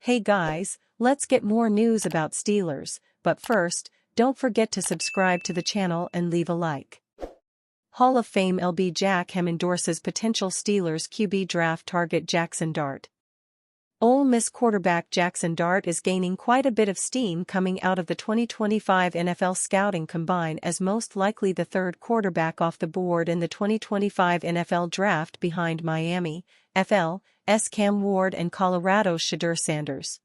Hey guys, let's get more news about Steelers, but first, don't forget to subscribe to the channel and leave a like. Hall of Fame LB Jackham endorses potential Steelers QB draft target Jackson Dart. Ole Miss quarterback Jackson Dart is gaining quite a bit of steam coming out of the 2025 NFL Scouting Combine as most likely the third quarterback off the board in the 2025 NFL Draft behind Miami, FL's Cam Ward and Colorado's Shedeur Sanders.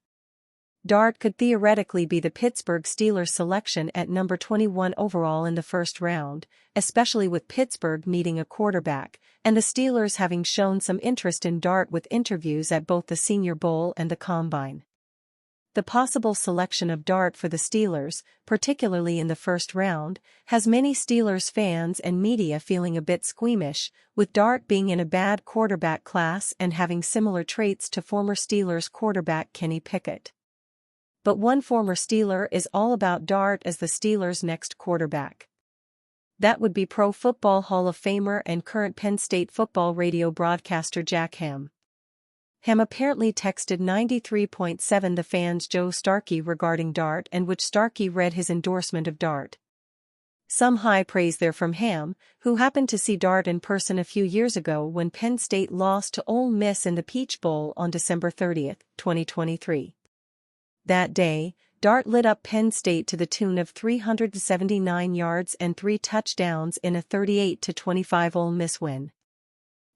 Dart could theoretically be the Pittsburgh Steelers selection at number 21 overall in the first round, especially with Pittsburgh needing a quarterback, and the Steelers having shown some interest in Dart with interviews at both the Senior Bowl and the Combine. The possible selection of Dart for the Steelers, particularly in the first round, has many Steelers fans and media feeling a bit squeamish, with Dart being in a bad quarterback class and having similar traits to former Steelers quarterback Kenny Pickett. But one former Steeler is all about Dart as the Steelers' next quarterback. That would be Pro Football Hall of Famer and current Penn State football radio broadcaster Jack Ham. Ham apparently texted 93.7 The Fan's Joe Starkey regarding Dart, and which Starkey read his endorsement of Dart. Some high praise there from Ham, who happened to see Dart in person a few years ago when Penn State lost to Ole Miss in the Peach Bowl on December 30, 2023. That day, Dart lit up Penn State to the tune of 379 yards and 3 touchdowns in a 38-25 Ole Miss win.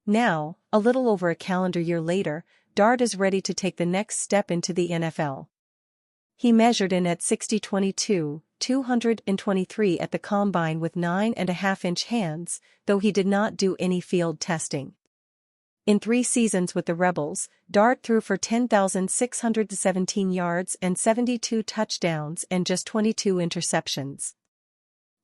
Now, a little over a calendar year later, Dart is ready to take the next step into the NFL. He measured in at 6'22", 223 at the Combine with 9.5-inch hands, though he did not do any field testing. In 3 seasons with the Rebels, Dart threw for 10,617 yards and 72 touchdowns and just 22 interceptions.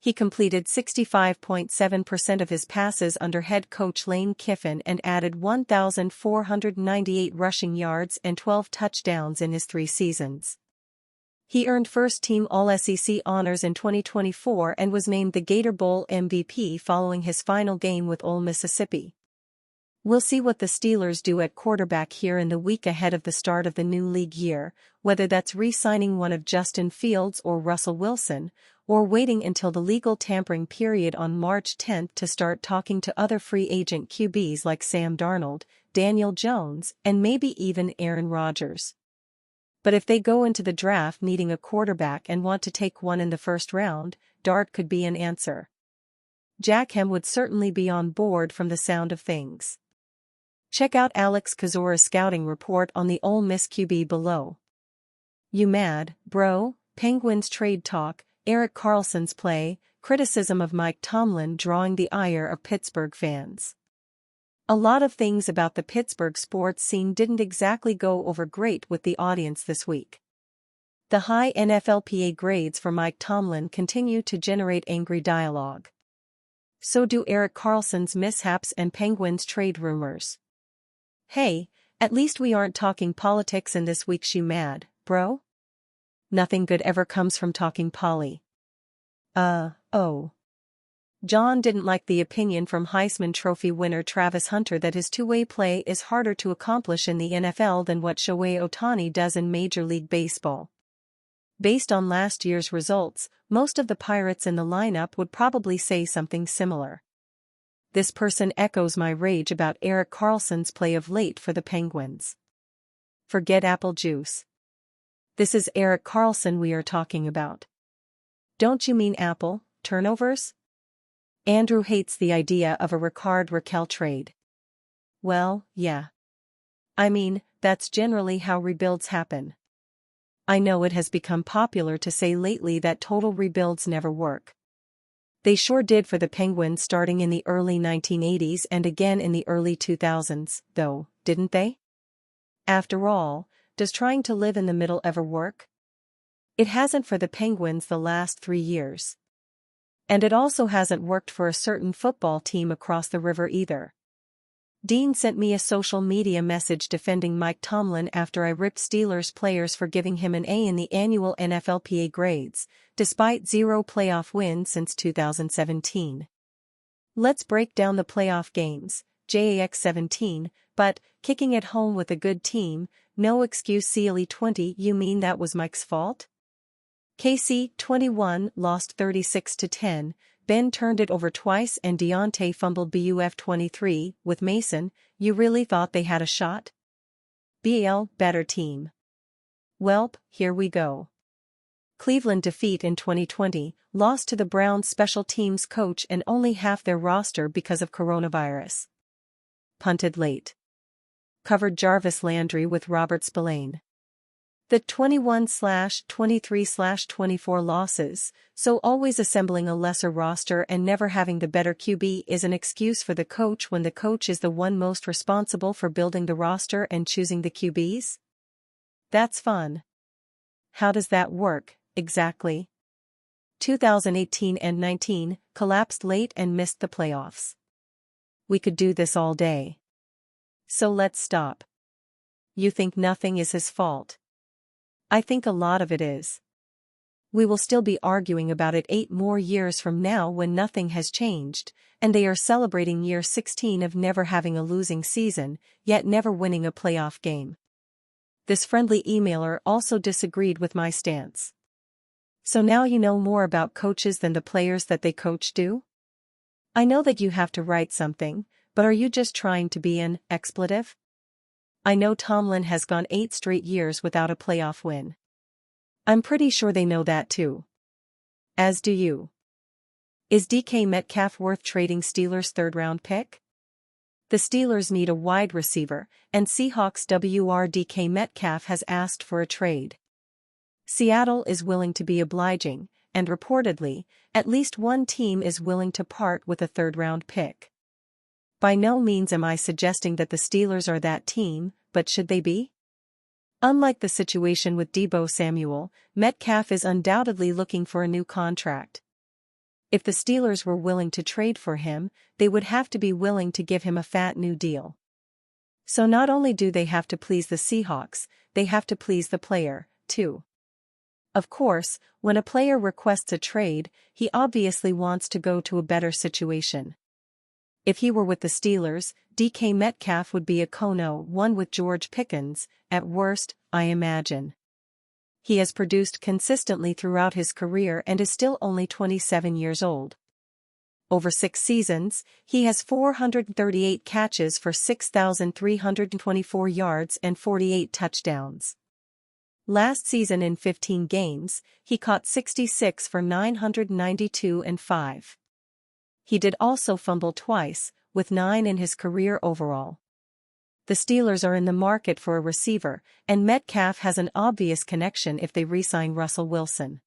He completed 65.7% of his passes under head coach Lane Kiffin and added 1,498 rushing yards and 12 touchdowns in his 3 seasons. He earned first-team All-SEC honors in 2024 and was named the Gator Bowl MVP following his final game with Ole Mississippi. We'll see what the Steelers do at quarterback here in the week ahead of the start of the new league year, whether that's re-signing one of Justin Fields or Russell Wilson, or waiting until the legal tampering period on March 10 to start talking to other free agent QBs like Sam Darnold, Daniel Jones, and maybe even Aaron Rodgers. But if they go into the draft needing a quarterback and want to take one in the first round, Dart could be an answer. Jackham would certainly be on board from the sound of things. Check out Alex Kazora's scouting report on the Ole Miss QB below. You mad, bro? Penguins trade talk, Erik Karlsson's play, criticism of Mike Tomlin drawing the ire of Pittsburgh fans. A lot of things about the Pittsburgh sports scene didn't exactly go over great with the audience this week. The high NFLPA grades for Mike Tomlin continue to generate angry dialogue. So do Erik Karlsson's mishaps and Penguins trade rumors. Hey, at least we aren't talking politics in this week's You Mad, bro? Nothing good ever comes from talking poly. Oh. John didn't like the opinion from Heisman Trophy winner Travis Hunter that his two-way play is harder to accomplish in the NFL than what Shohei Ohtani does in Major League Baseball. Based on last year's results, most of the Pirates in the lineup would probably say something similar. This person echoes my rage about Erik Karlsson's play of late for the Penguins. Forget apple juice. This is Erik Karlsson we are talking about. Don't you mean apple turnovers? Andrew hates the idea of a Rickard Rakell trade. Well, yeah. I mean, that's generally how rebuilds happen. I know it has become popular to say lately that total rebuilds never work. They sure did for the Penguins starting in the early 1980s and again in the early 2000s, though, didn't they? After all, does trying to live in the middle ever work? It hasn't for the Penguins the last 3 years. And it also hasn't worked for a certain football team across the river either. Dean sent me a social media message defending Mike Tomlin after I ripped Steelers players for giving him an A in the annual NFLPA grades, despite 0 playoff wins since 2017. Let's break down the playoff games. JAX 17, But, kicking it home with a good team, no excuse. CLE20. You mean that was Mike's fault? KC21 lost 36-10, Ben turned it over twice and Deontay fumbled. BUF23, with Mason, you really thought they had a shot? BL, better team. Welp, here we go. Cleveland defeat in 2020, lost to the Browns special teams coach and only half their roster because of coronavirus. Punted late. Covered Jarvis Landry with Robert Spillane. The 21/23/24 losses, so always assembling a lesser roster and never having the better QB is an excuse for the coach when the coach is the one most responsible for building the roster and choosing the QBs? That's fun. How does that work, exactly? 2018 and 19, collapsed late and missed the playoffs. We could do this all day. So let's stop. You think nothing is his fault? I think a lot of it is. We will still be arguing about it 8 more years from now when nothing has changed, and they are celebrating year 16 of never having a losing season, yet never winning a playoff game. This friendly emailer also disagreed with my stance. So now you know more about coaches than the players that they coach do? I know that you have to write something, but are you just trying to be an expletive? I know Tomlin has gone 8 straight years without a playoff win. I'm pretty sure they know that too. As do you. Is DK Metcalf worth trading Steelers' 3rd-round pick? The Steelers need a wide receiver, and Seahawks DK Metcalf has asked for a trade. Seattle is willing to be obliging, and reportedly, at least one team is willing to part with a 3rd-round pick. By no means am I suggesting that the Steelers are that team, but should they be? Unlike the situation with Deebo Samuel, Metcalf is undoubtedly looking for a new contract. If the Steelers were willing to trade for him, they would have to be willing to give him a fat new deal. So not only do they have to please the Seahawks, they have to please the player, too. Of course, when a player requests a trade, he obviously wants to go to a better situation. If he were with the Steelers, DK Metcalf would be a Kono one with George Pickens, at worst, I imagine. He has produced consistently throughout his career and is still only 27 years old. Over 6 seasons, he has 438 catches for 6,324 yards and 48 touchdowns. Last season in 15 games, he caught 66 for 992 and 5. He did also fumble twice, with 9 in his career overall. The Steelers are in the market for a receiver, and Metcalf has an obvious connection if they re-sign Russell Wilson.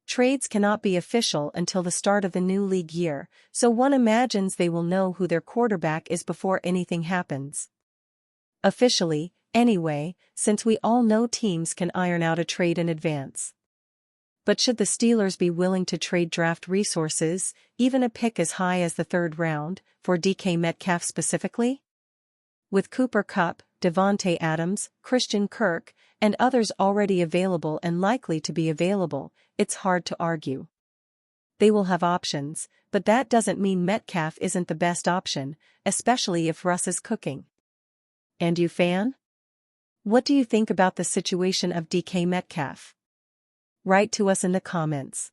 Trades cannot be official until the start of the new league year, so one imagines they will know who their quarterback is before anything happens. Officially, anyway, since we all know teams can iron out a trade in advance. But should the Steelers be willing to trade draft resources, even a pick as high as the 3rd round, for DK Metcalf specifically? With Cooper Kupp, Devontae Adams, Christian Kirk, and others already available and likely to be available, it's hard to argue. They will have options, but that doesn't mean Metcalf isn't the best option, especially if Russ is cooking. And you fan? What do you think about the situation of DK Metcalf? Write to us in the comments.